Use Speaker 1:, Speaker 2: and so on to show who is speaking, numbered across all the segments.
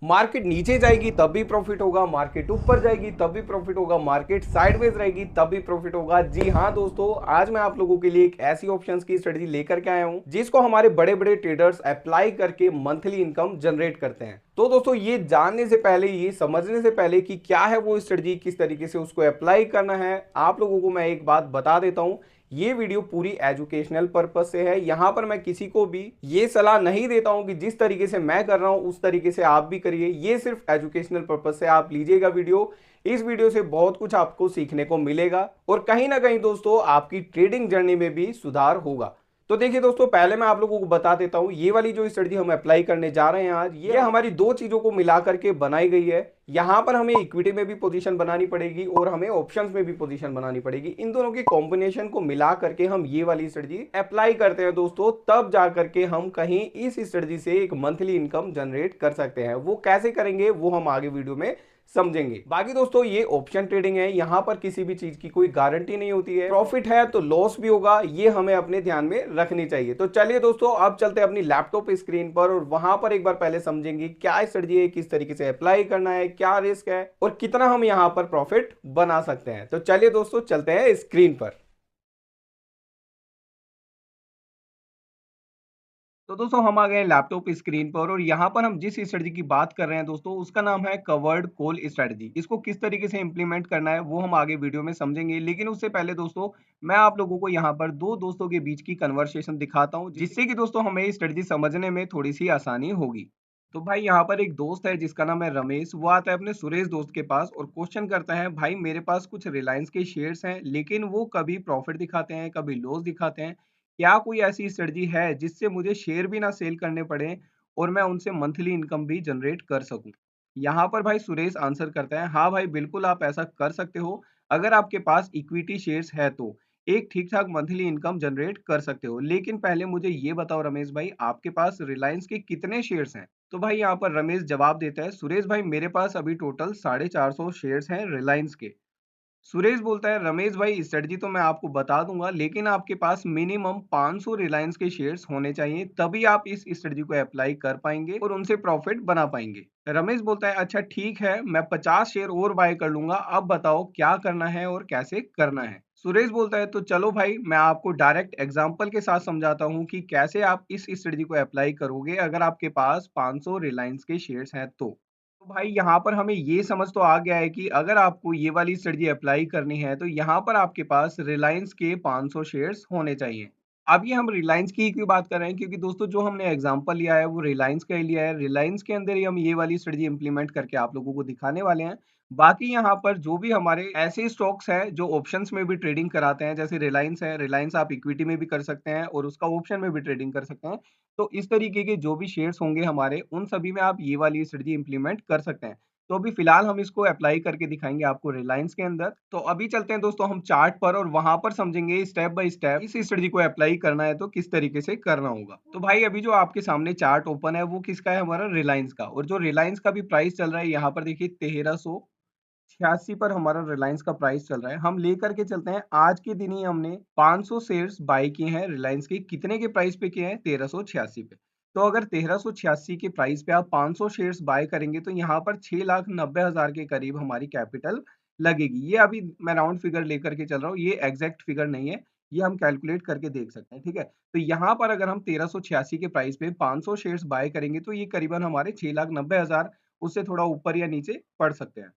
Speaker 1: Market नीचे जाएगी तब भी प्रॉफिट होगा, मार्केट ऊपर जाएगी तब भी प्रॉफिट होगा, मार्केट साइडवेज रहेगी तब भी प्रॉफिट होगा। जी हाँ दोस्तों, आज मैं आप लोगों के लिए एक ऐसी ऑप्शंस की स्ट्रेटजी लेकर के आया हूं जिसको हमारे बड़े बड़े ट्रेडर्स अप्लाई करके मंथली इनकम जनरेट करते हैं। तो दोस्तों ये जानने से पहले, ये समझने से पहले कि क्या है वो स्ट्रेटजी, किस तरीके से उसको अप्लाई करना है, आप लोगों को मैं एक बात बता देता हूं। ये वीडियो पूरी एजुकेशनल पर्पज से है। यहां पर मैं किसी को भी ये सलाह नहीं देता हूं कि जिस तरीके से मैं कर रहा हूं उस तरीके से आप भी करिए। ये सिर्फ एजुकेशनल पर्पज से आप लीजिएगा वीडियो। इस वीडियो से बहुत कुछ आपको सीखने को मिलेगा और कहीं ना कहीं दोस्तों आपकी ट्रेडिंग जर्नी में भी सुधार होगा। तो देखिए दोस्तों, पहले मैं आप लोगों को बता देता हूं, ये वाली जो स्ट्रेटजी हम अप्लाई करने जा रहे हैं आज, ये हमारी दो चीजों को मिला करके बनाई गई है। यहां पर हमें इक्विटी में भी पोजीशन बनानी पड़ेगी और हमें ऑप्शंस में भी पोजीशन बनानी पड़ेगी। इन दोनों के कॉम्बिनेशन को मिला करके हम ये वाली स्ट्रेटजी अप्लाई करते हैं दोस्तों, तब जा करके हम कहीं इस स्ट्रेटजी से एक मंथली इनकम जनरेट कर सकते हैं। वो कैसे करेंगे वो हम आगे वीडियो में समझेंगे। बाकी दोस्तों ये ऑप्शन ट्रेडिंग है, यहां पर किसी भी चीज की कोई गारंटी नहीं होती है। प्रॉफिट है तो लॉस भी होगा, ये हमें अपने ध्यान में रखनी चाहिए। तो चलिए दोस्तों, अब चलते हैं अपनी लैपटॉप स्क्रीन पर और वहां पर एक बार पहले समझेंगे क्या स्ट्रेटजी है, किस तरीके से अप्लाई करना है, क्या रिस्क है और कितना हम यहां पर प्रॉफिट बना सकते हैं। तो चलिए दोस्तों चलते हैं स्क्रीन पर। तो दोस्तों हम आ गए लैपटॉप स्क्रीन पर और यहाँ पर हम जिस स्ट्रेटजी की बात कर रहे हैं दोस्तों, उसका नाम है कवर्ड कॉल स्ट्रेटजी। इसको किस तरीके से इंप्लीमेंट करना है वो हम आगे वीडियो में समझेंगे, लेकिन उससे पहले दोस्तों मैं आप लोगों को यहाँ पर दो दोस्तों के बीच की कन्वर्सेशन दिखाता हूँ, जिससे कि दोस्तों हमें स्ट्रेटजी समझने में थोड़ी सी आसानी होगी। तो भाई यहाँ पर एक दोस्त है जिसका नाम है रमेश। वो आता है अपने सुरेश दोस्त के पास और क्वेश्चन करता है, भाई मेरे पास कुछ रिलायंस के शेयर्स हैं लेकिन वो कभी प्रॉफिट दिखाते हैं कभी लॉस दिखाते हैं। क्या कोई ऐसी स्ट्रेटजी है जिससे मुझे शेयर भी ना सेल करने पड़े और मैं उनसे मंथली इनकम भी जनरेट कर सकूं? यहाँ पर भाई सुरेश आंसर करता है, हाँ भाई बिल्कुल आप ऐसा कर सकते हो। अगर आपके पास इक्विटी शेयर्स है तो एक ठीक ठाक मंथली इनकम जनरेट कर सकते हो। लेकिन पहले मुझे ये बताओ रमेश भाई, आपके पास रिलायंस के कितने शेयर्स हैं? तो भाई यहाँ पर रमेश जवाब देता है, सुरेश भाई मेरे पास अभी टोटल 450 शेयर्स हैं रिलायंस के। सुरेश बोलता है, रमेश भाई स्ट्रेटजी तो मैं आपको बता दूंगा लेकिन आपके पास मिनिमम 500 रिलायंस के शेयर्स होने चाहिए, तभी आप इस स्ट्रेटजी को अप्लाई कर पाएंगे और उनसे प्रॉफिट बना पाएंगे। रमेश बोलता है, अच्छा ठीक है, मैं 50 शेयर और बाय कर लूंगा, अब बताओ क्या करना है और कैसे करना है। सुरेश बोलता है, तो चलो भाई मैं आपको डायरेक्ट एग्जांपल के साथ समझाता हूँ कि कैसे आप इस स्ट्रेटजी को अप्लाई करोगे अगर आपके पास 500 रिलायंस के शेयर्स हैं तो भाई यहाँ पर हमें ये समझ तो आ गया है कि अगर आपको ये वाली स्ट्रेटजी अप्लाई करनी है तो यहाँ पर आपके पास रिलायंस के 500 शेयर्स होने चाहिए। अब ये हम रिलायंस की ही क्यों बात कर रहे हैं, क्योंकि दोस्तों जो हमने एग्जांपल लिया है वो रिलायंस का ही लिया है। रिलायंस के अंदर ही हम ये वाली स्ट्रेटजी इंप्लीमेंट करके आप लोगों को दिखाने वाले हैं। बाकी यहाँ पर जो भी हमारे ऐसे स्टॉक्स हैं जो ऑप्शंस में भी ट्रेडिंग कराते हैं, जैसे रिलायंस है, रिलायंस आप इक्विटी में भी कर सकते हैं और उसका ऑप्शन में भी ट्रेडिंग कर सकते हैं। तो इस तरीके के जो भी शेयर्स होंगे हमारे, उन सभी में आप ये वाली स्ट्रेटजी इंप्लीमेंट कर सकते हैं। तो अभी फिलहाल हम इसको अप्लाई करके दिखाएंगे आपको रिलायंस के अंदर। तो अभी चलते हैं दोस्तों हम चार्ट पर और वहां पर समझेंगे स्टेप बाय स्टेप इस स्ट्रेटजी को अप्लाई करना है तो किस तरीके से करना होगा। तो भाई अभी जो आपके सामने चार्ट ओपन है वो किसका है, हमारा रिलायंस का। और जो रिलायंस का भी प्राइस चल रहा है यहाँ पर देखिए 1386 पर हमारा रिलायंस का प्राइस चल रहा है। हम लेकर के चलते हैं, आज के दिन ही हमने 500 शेयर्स बाय किए हैं रिलायंस के। कितने के प्राइस पे किए हैं? 1386 पे। तो अगर 1386 के प्राइस पे आप 500 शेयर्स बाय करेंगे तो यहाँ पर 6,90,000 के करीब हमारी कैपिटल लगेगी। ये अभी मैं राउंड फिगर लेकर के चल रहा हूँ, ये एग्जैक्ट फिगर नहीं है, ये हम कैलकुलेट करके देख सकते हैं, ठीक है। तो यहाँ पर अगर हम 1386 के प्राइस पे 500 शेयर्स बाय करेंगे तो ये करीबन हमारे 6,90,000, उससे थोड़ा ऊपर या नीचे पड़ सकते हैं।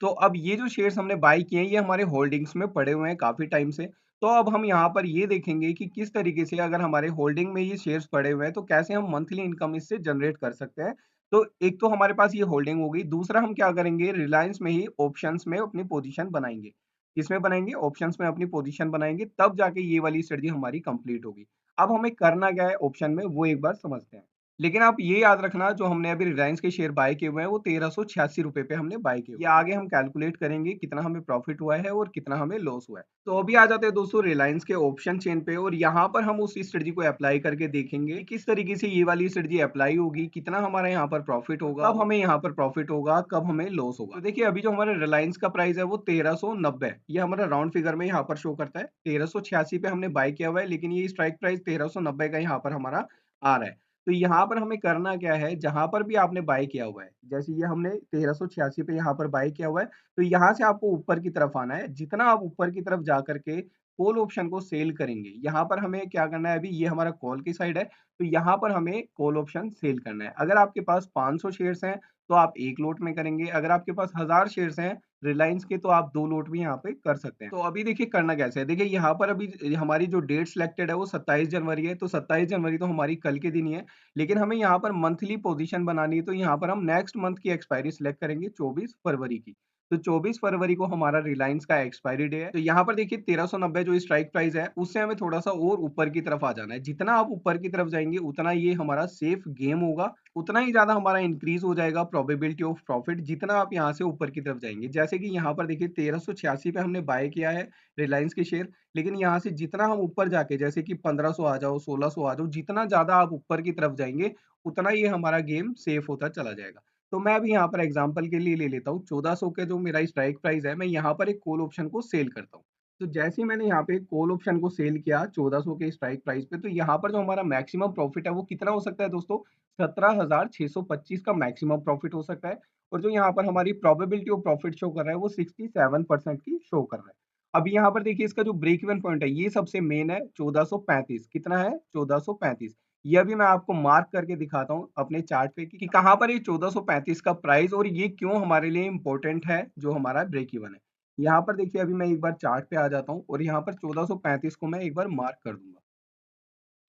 Speaker 1: तो अब ये जो शेयर्स हमने बाय किए हैं ये हमारे होल्डिंग्स में पड़े हुए हैं काफ़ी टाइम से। तो अब हम यहाँ पर ये देखेंगे कि किस तरीके से अगर हमारे होल्डिंग में ये शेयर्स पड़े हुए हैं तो कैसे हम मंथली इनकम इससे जनरेट कर सकते हैं। तो एक तो हमारे पास ये होल्डिंग हो गई, दूसरा हम क्या करेंगे, रिलायंस में ही ऑप्शंस में अपनी पोजीशन बनाएँगे। किसमें बनाएँगे? ऑप्शंस में अपनी पोजीशन बनाएँगे, तब जाके ये वाली स्ट्रेटजी हमारी कंप्लीट होगी। अब हमें करना क्या है ऑप्शन में वो एक बार समझते हैं। लेकिन आप ये याद रखना, जो हमने अभी रिलायंस के शेयर बाय किए हुए हैं वो 1386 रुपए पे हमने बाय किए हुए हैं। ये आगे हम कैलकुलेट करेंगे कितना हमें प्रॉफिट हुआ है और कितना हमें लॉस हुआ है। तो अभी आ जाते हैं दोस्तों रिलायंस के ऑप्शन चेन पे और यहाँ पर हम उस स्ट्रेटजी को अप्लाई करके देखेंगे कि किस तरीके से ये वाली स्ट्रेटजी अप्लाई होगी, कितना हमारा यहाँ पर प्रॉफिट होगा, कब हमें यहाँ पर प्रॉफिट होगा, कब हमें लॉस होगा। तो देखिए अभी जो हमारा रिलायंस का प्राइस है वो 1390 है, ये हमारा राउंड फिगर में यहाँ पर शो करता है। 1386 पे हमने बाय किया हुआ है लेकिन ये स्ट्राइक प्राइस 1390 का यहाँ पर हमारा आ रहा है। तो यहाँ पर हमें करना क्या है, जहाँ पर भी आपने बाय किया हुआ है, जैसे ये हमने 1386 पे यहाँ पर बाय किया हुआ है, तो यहाँ से आपको ऊपर की तरफ आना है। जितना आप ऊपर की तरफ जा करके कॉल ऑप्शन को सेल करेंगे, यहाँ पर हमें क्या करना है, अभी ये हमारा कॉल की साइड है, तो यहाँ पर हमें कॉल ऑप्शन सेल करना है। अगर आपके पास 500 शेयर्स हैं, तो आप 1 लॉट में करेंगे, अगर आपके पास 1000 शेयर्स हैं रिलायंस के, तो आप 2 लॉट भी यहाँ पे कर सकते हैं। तो अभी देखिए करना कैसे है, देखिए यहाँ पर अभी हमारी जो डेट सिलेक्टेड है वो 27 जनवरी है, तो 27 जनवरी तो हमारी कल के दिन ही है, लेकिन हमें यहाँ पर मंथली पोजीशन बनानी है, तो यहाँ पर हम नेक्स्ट मंथ की एक्सपायरी सिलेक्ट करेंगे 24 फरवरी की। तो 24 फरवरी को हमारा रिलायंस का एक्सपायरी डे है। तो यहाँ पर देखिए 1390 जो स्ट्राइक प्राइस है, उससे हमें थोड़ा-सा और ऊपर की तरफ आ जाना है। जितना आप ऊपर की तरफ जाएँगे, उतना ये हमारा सेफ गेम होगा, उतना ही ज़्यादा हमारा इंक्रीज़ हो जाएगा प्रोबेबिलिटी ऑफ प्रॉफिट, जितना आप यहाँ से ऊपर की तरफ जाएँगे। जैसे कि यहाँ पर देखिए 1386 पे हमने बाय किया है रिलायंस के शेयर, लेकिन यहाँ से जितना हम ऊपर जाके, जैसे कि 1500 आ जाओ, 1600 आ जाओ, जितना ज़्यादा आप ऊपर की तरफ जाएँगे, उतना ये हमारा गेम सेफ होता चला जाएगा। तो मैं अभी यहाँ पर एग्जांपल के लिए ले लेता हूँ, 1400 के जो मेरा स्ट्राइक प्राइस है, मैं यहाँ पर एक कॉल ऑप्शन को सेल करता हूँ। तो जैसे ही मैंने यहाँ पे कॉल ऑप्शन को सेल किया 1400 के स्ट्राइक प्राइस पे, तो यहाँ पर जो हमारा मैक्सिमम प्रॉफिट है वो कितना हो सकता है दोस्तों, 17,625 का मैक्सिमम प्रॉफिट हो सकता है। और जो यहाँ पर हमारी प्रोबेबिलिटी ऑफ प्रॉफिट शो कर रहा है वो 67% की शो कर रहा है। अभी यहाँ पर देखिए इसका जो ब्रेक इवन पॉइंट है, ये सबसे मेन है 1435। कितना है, 1435। ये अभी मैं आपको मार्क करके दिखाता हूँ अपने चार्ट पे कि कहाँ पर ये 1435 का प्राइस और ये क्यों हमारे लिए इम्पोर्टेंट है, जो हमारा ब्रेक इवन है। यहाँ पर देखिए अभी मैं एक बार चार्ट पे आ जाता हूँ और यहाँ पर 1435 को मैं एक बार मार्क कर दूंगा।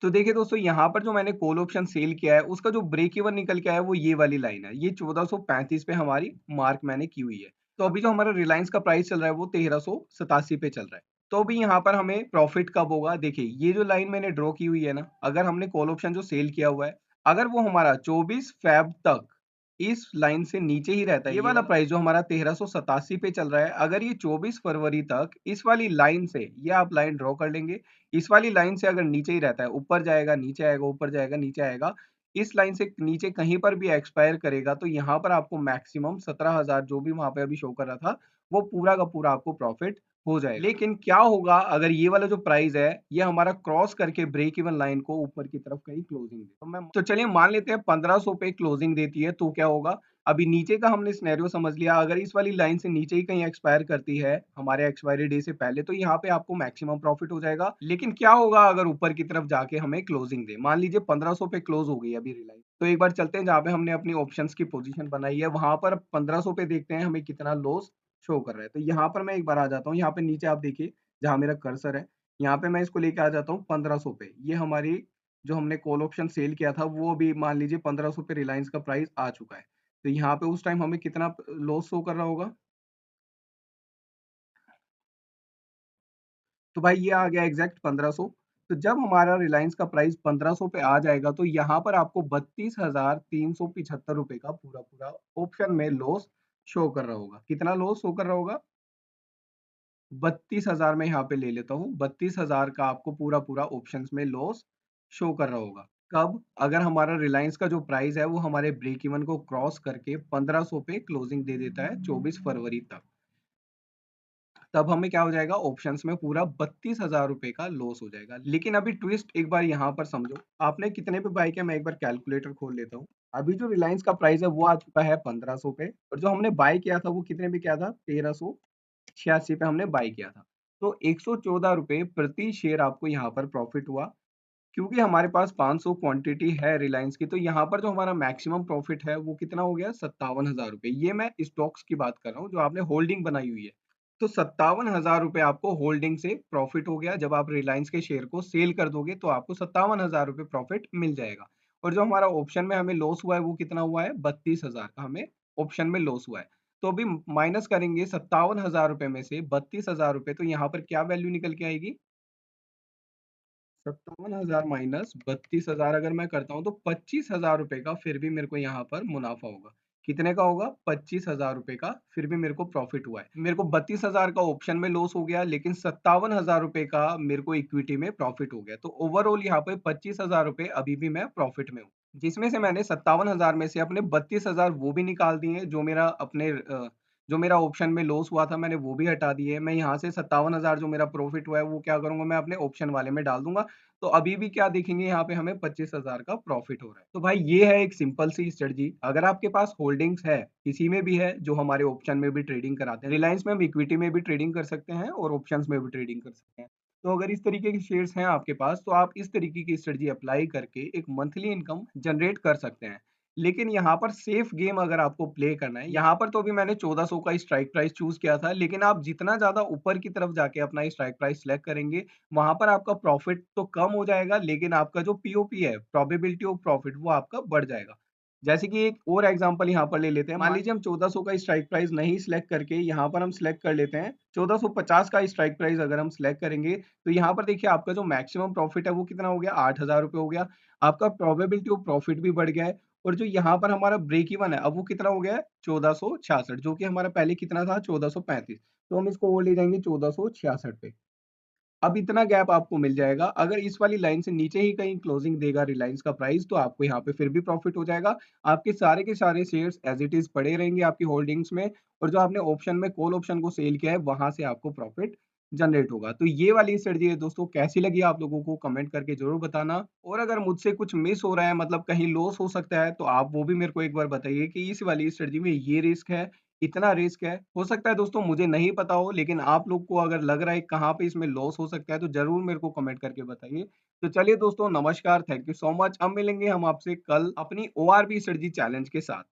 Speaker 1: तो देखिए दोस्तों, यहाँ पर जो मैंने कॉल ऑप्शन सेल किया है, उसका जो ब्रेक इवन निकल के आया है वो ये वाली लाइन है। ये 1435 पे हमारी मार्क मैंने की हुई है। तो अभी जो हमारा रिलायंस का प्राइस चल रहा है वो 1387 पे चल रहा है। तो अभी यहाँ पर हमें प्रॉफिट कब होगा? देखिए ये जो लाइन मैंने ड्रॉ की हुई है ना, अगर हमने कॉल ऑप्शन जो सेल किया हुआ है, अगर वो हमारा 24 फ़ेब तक इस लाइन से नीचे ही रहता है, ये वाला प्राइस जो हमारा 1387 पे चल रहा है, अगर ये 24 फरवरी तक इस वाली लाइन से, ये आप लाइन ड्रॉ कर लेंगे, इस वाली लाइन से अगर नीचे ही रहता है, ऊपर जाएगा, नीचे आएगा, ऊपर जाएगा, नीचे आएगा, इस लाइन से नीचे कहीं पर भी एक्सपायर करेगा, तो यहाँ पर आपको मैक्सिमम 17,000 जो भी वहाँ पे अभी शो कर रहा था, वो पूरा का पूरा आपको प्रॉफिट हो जाएगा। लेकिन क्या होगा अगर ये वाला जो प्राइस है, ये हमारा क्रॉस करके ब्रेक इवन लाइन को ऊपर की तरफ कहीं क्लोजिंग दे? तो चलिए मान लेते हैं 1500 पे क्लोजिंग देती है, तो क्या होगा? अभी नीचे का हमने सिनेरियो समझ लिया, अगर इस वाली लाइन से नीचे ही कहीं एक्सपायर करती है हमारे एक्सपायरी डे से पहले, तो यहाँ पे आपको मैक्सिमम प्रॉफिट हो जाएगा। लेकिन क्या होगा अगर ऊपर की तरफ जाके हमें क्लोजिंग दे? मान लीजिए 1500 पे क्लोज हो गई अभी रिलायंस, तो एक बार चलते हैं जहाँ पे हमने अपनी ऑप्शंस की पोजीशन बनाई है, वहां पर 1500 पे देखते हैं हमें कितना लॉस शो कर रहा है। तो यहाँ पर मैं एक बार आ जाता हूँ, यहाँ पे नीचे आप देखिए जहाँ मेरा कर्सर है, यहाँ पे मैं इसको लेके आ जाता हूँ 1500 पे। ये हमारी जो हमने कॉल ऑप्शन सेल किया था, वो भी मान लीजिए 1500 पे रिलायंस का प्राइस आ चुका है। तो यहाँ पे उस टाइम हमें कितना लॉस शो कर रहा होगा? तो भाई ये आ गया एग्ज़ैक्ट 1500। तो जब हमारा रिलायंस का प्राइस 1500 पे आ जाएगा, तो यहाँ पर आपको 32,375 रुपए का पूरा-पूरा ऑप्शन में लॉस शो कर रहा होगा। कितना लॉस शो कर रहा होगा? 32,000 मैं यहाँ पे ले लेता हूँ। 32,000 का आपको पूरा-पूरा ऑप्शंस में लॉस शो कर रहा होगा। कब? अगर हमारा रिलायंस का जो प्राइस है, वो हमारे ब्रेक इवन को क्रॉस करके 1500 पे क्लोजिंग दे देता है 24 फरवरी तक। तब हमें क्या हो जाएगा, ऑप्शंस में पूरा 32,000 रुपए का लॉस हो जाएगा। लेकिन अभी ट्विस्ट एक बार यहाँ पर समझो, आपने कितने पे बाय किया, मैं एक बार कैलकुलेटर खोल लेता हूँ। अभी जो रिलायंस का प्राइस है वो आ चुका है 1500 पे, और जो हमने बाय किया था वो कितने पे किया था, 1386 पे हमने बाय किया था। तो 114 रुपए प्रति शेयर आपको यहाँ पर प्रॉफिट हुआ। क्योंकि हमारे पास 500 क्वांटिटी है रिलायंस की, तो यहाँ पर जो हमारा मैक्सिमम प्रॉफिट है वो कितना हो गया, 57,000 रुपए। ये मैं स्टॉक्स की बात कर रहा हूँ जो आपने होल्डिंग बनाई हुई है। तो 57,000 रुपए आपको होल्डिंग से प्रॉफिट हो गया। जब आप रिलायंस के शेयर को सेल कर दोगे तो आपको 57,000 रुपए प्रॉफिट मिल जाएगा। और जो हमारा ऑप्शन में हमें लॉस हुआ है वो कितना हुआ है, 32,000 का हमें ऑप्शन में लॉस हुआ है। तो अभी माइनस करेंगे 57,000 रुपए में से 32,000 रुपए, तो यहाँ पर क्या वैल्यू निकल के आएगी, 57,000 माइनस 32,000 अगर मैं करता हूँ तो 25,000 रुपए का फिर भी मेरे को यहाँ पर मुनाफा होगा। कितने का होगा, 25,000 रुपए का फिर भी मेरे को प्रॉफिट हुआ है। मेरे को 32,000 का ऑप्शन में लॉस हो गया, लेकिन 57,000 रुपए का मेरे को इक्विटी में प्रॉफिट हो गया। तो ओवरऑल यहाँ पे 25,000 रुपए अभी भी मैं प्रॉफिट में हूँ, जिसमें से मैंने 57,000 में से अपने 32,000 वो भी निकाल दिए जो मेरा अपने जो मेरा ऑप्शन में लॉस हुआ था मैंने वो भी हटा दिए। मैं यहाँ से 57,000 जो मेरा प्रॉफ़िट हुआ है वो क्या करूँगा मैं अपने ऑप्शन वाले में डाल दूँगा। तो अभी भी क्या देखेंगे यहाँ पे हमें 25,000 का प्रॉफ़िट हो रहा है। तो भाई ये है एक सिंपल सी स्ट्रेटजी। अगर आपके पास होल्डिंग्स है, किसी में भी है जो हमारे ऑप्शन में भी ट्रेडिंग कराते हैं। रिलायंस में हम इक्विटी में भी ट्रेडिंग कर सकते हैं और ऑप्शंस में भी ट्रेडिंग कर सकते हैं। तो अगर इस तरीके के शेयर्स हैं आपके पास तो आप इस तरीके की स्ट्रेटजी अप्लाई करके एक मंथली इनकम जनरेट कर सकते हैं। लेकिन यहाँ पर सेफ गेम अगर आपको प्ले करना है, यहाँ पर तो अभी मैंने 1400 का स्ट्राइक प्राइस चूज़ किया था, लेकिन आप जितना ज़्यादा ऊपर की तरफ जाके अपना स्ट्राइक प्राइस सिलेक्ट करेंगे, वहाँ पर आपका प्रॉफिट तो कम हो जाएगा, लेकिन आपका जो पीओपी है, प्रोबेबिलिटी ऑफ प्रॉफिट वो आपका बढ़ जाएगा। जैसे कि एक और एग्जांपल यहाँ पर ले लेते हैं, मान लीजिए हम 1400 का स्ट्राइक प्राइस नहीं सिलेक्ट करके यहाँ पर हम सिलेक्ट कर लेते हैं 1450 का स्ट्राइक प्राइस अगर हम सिलेक्ट करेंगे, तो यहाँ पर देखिए आपका जो मैक्सिमम प्रॉफिट है वो कितना हो गया 8,000 रुपए हो गया। आपका प्रोबेबिलिटी ऑफ प्रॉफिट भी बढ़ गया है। और जो यहाँ पर हमारा ब्रेक इवन है, अब वो कितना हो गया है 1466 जो कि हमारा पहले कितना था 1435। तो हम इसको और ले जाएँगे 1466 पे। अब इतना गैप आपको मिल जाएगा। अगर इस वाली लाइन से नीचे ही कहीं क्लोजिंग देगा रिलायंस का प्राइस तो आपको यहाँ पे फिर भी प्रॉफिट हो जाएगा। आपके सारे के सारे शेयर्स एज़ इट इज़ पड़े रहेंगे आपकी होल्डिंग्स में और जो आपने ऑप्शन में कॉल ऑप्शन को सेल किया है, वहाँ से आपको प्रॉफिट जनरेट होगा। तो ये वाली स्ट्रेटजी है दोस्तों, कैसी लगी आप लोगों को कमेंट करके ज़रूर बताना। और अगर मुझसे कुछ मिस हो रहा है मतलब कहीं लॉस हो सकता है, तो आप वो भी मेरे को एक बार बताइए कि इस वाली स्ट्रेटजी में ये रिस्क है, इतना रिस्क है। हो सकता है दोस्तों मुझे नहीं पता हो, लेकिन आप लोग को अगर लग रहा है कहाँ पे इसमें लॉस हो सकता है, तो ज़रूर मेरे को कमेंट करके बताइए। तो चलिए दोस्तों नमस्कार, थैंक यू सो मच। अब मिलेंगे हम आपसे कल अपनी ओआरबी स्ट्रेटजी चैलेंज के साथ।